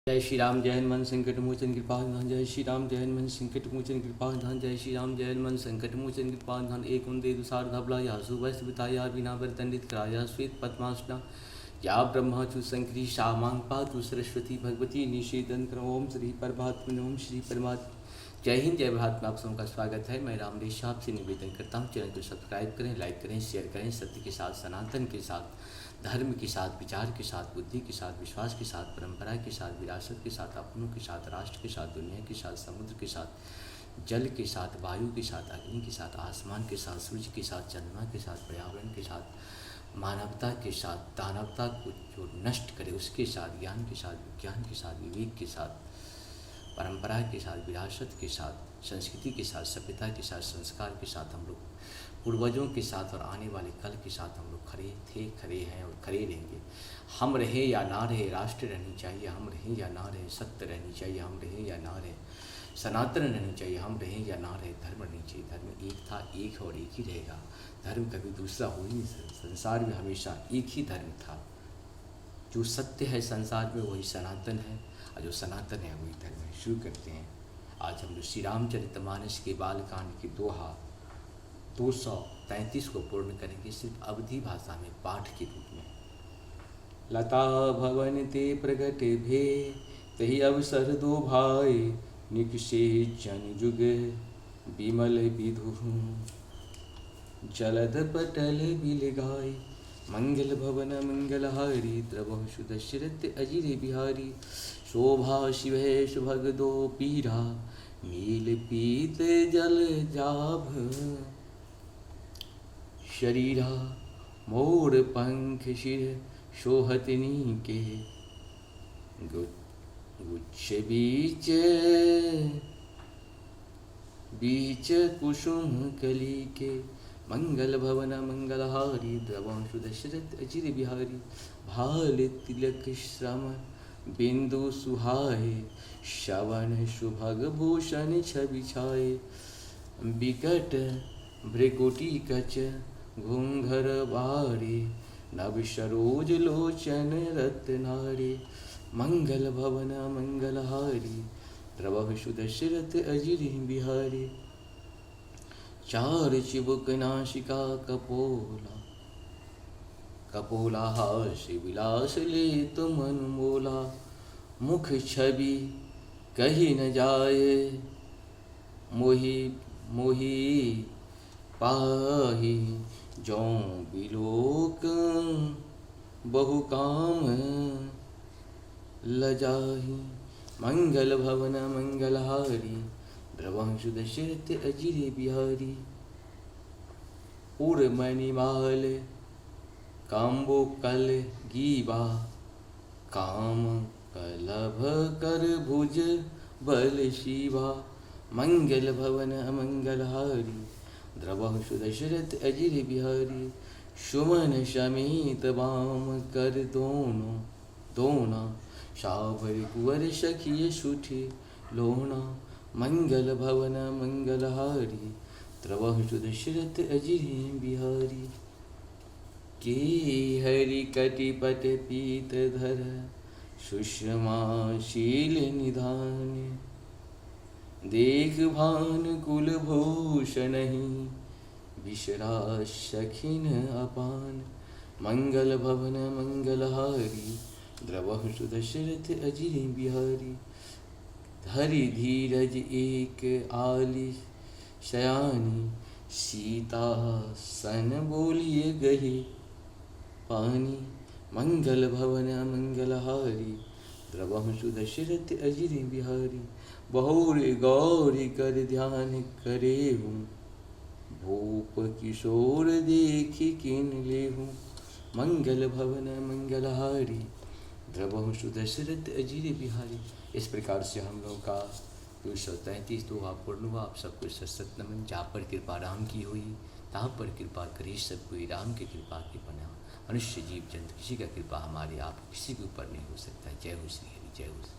जय श्री राम जय हनुमान संकट मोचन कृपा निधान। जय श्री राम जय हनुमान संकट मोचन कृपा निधान। जय श्री राम जय हनुमान संकट मोचन कृपा निधान। एक वंदे दुसार धबला या सुवस्त बिताया बिना वरदंडित कराया श्वेत पद्मासना या ब्रह्माचु संक्री शामांग पातु सरस्वती भगवती निषेधन करो। ओम श्री परमात्मा ओम श्री परमात्मा। जय हिंद जय भारत में आप सबका स्वागत है। मैं रामदेश आपसे निवेदन करता हूँ, चैनल को सब्सक्राइब करें, लाइक करें, शेयर करें। सत्य के साथ, सनातन के साथ, धर्म के साथ, विचार के साथ, बुद्धि के साथ, विश्वास के साथ, परंपरा के साथ, विरासत के साथ, अपनों के साथ, राष्ट्र के साथ, दुनिया के साथ, समुद्र के साथ, जल के साथ, वायु के साथ, अग्नि के साथ, आसमान के साथ, सूर्य के साथ, चंद्रमा के साथ, पर्यावरण के साथ, मानवता के साथ, दानवता को जो नष्ट करे उसके साथ, ज्ञान के साथ, विज्ञान के साथ, विवेक के साथ, परंपरा के साथ, विरासत के साथ, संस्कृति के साथ, सभ्यता के साथ, संस्कार के साथ हम लोग पूर्वजों के साथ और आने वाले कल के साथ हम लोग खड़े थे, खड़े हैं और खड़े रहेंगे। हम रहे या ना रहे, राष्ट्र रहनी चाहिए, हम रहे या ना रहे, सत्य रहनी चाहिए, हम रहे या ना रहे, सनातन रहनी चाहिए, हम रहे या ना रहे, धर्म रहनी चाहिए। धर्म एक था, एक और एक ही रहेगा। धर्म कभी दूसरा हो ही नहीं सकता। संसार में हमेशा एक ही धर्म था। जो सत्य है संसार में वही सनातन है, और जो सनातन है वही धर्म है। शुरू करते हैं। आज हम लोग श्री रामचरितमानस के बालकांड के दोहा 233 को पूर्ण करेंगे, सिर्फ अवधी भाषा में पाठ के रूप में। लता भवन ते प्रगट भे तही अवसर दो भाई, निकषे जन जुग विमल विधु जलद पटल बिल गाय। मंगल भवन मंगलहारी द्रवंशु दशरथ अजिर बिहारी। शोभा शिव सुभग दो पीरा, नील पीत जल जाभ शरीरा। मोर पंख शिर शोहतनी के, गुच्छ बीच बीच कुसुम कली के। मंगल भवन मंगलहारी द्रवंशु दशरथ अजिर बिहारी। भाल तिलक श्रम बिंदु सुहाए, श्रवण सुभग भूषण छवि छाए। विकट भृकुटी कच घूंघर बारे, नव सरोज लोचन रत्नारे। मंगल भवन मंगलहारी द्रवंशु दशरथ अजिर बिहारी। चार चिबुक नासिका कपोला, कपोला हास्य विलास ले तुम अनमोला। मुख छवि कही न जाए, मोहि मोहि पाहि जौ बिलोक बहुकाम लजाहि। मंगल भवन मंगलहारी द्रवंशु दशरथ अजिर बिहारी। उर मणिमाल काम्बो कल गीवा, काम कलभ कर भुज बल शिवा। मंगल भवन मंगलहारी द्रवंशु दशरथ अजिर बिहारी। सुमन समेत बाम कर दोनों दोना, सावर कुंवर सखिय सुठी लोना। मंगल भवन मंगलहारी द्रवंशु दशरथ अजिर बिहारी। के हरि कटिपट पीत धर, सुषमा शील निधान। देख भान कुल भूषणहि, बिसरा सखिन अपान। मंगल भवन मंगलहारी द्रवंशु दशरथ अजिर बिहारी। धरि धीरज एक आली शयानी, सीता सन बोलिए गहे पानी। मंगल भवन मंगलहारी द्रवंशु दशरथ अजिर बिहारी। बहुर गौरी कर ध्यान करेहूँ, भूप किशोर देखी किन लेहूँ। मंगल भवन मंगलहारी द्रवंशु दशरथ अजिर बिहारी। इस प्रकार से हम लोगों का 233 दोहा पूर्ण हुआ। आप सबको सशत नमन। जहाँ पर कृपा राम की हुई तहाँ पर कृपा करे सब कोई। राम की कृपा के बना मनुष्य जीव जंतु किसी का कृपा हमारे आप किसी के ऊपर नहीं हो सकता। जय हो श्री हरि, जय हो।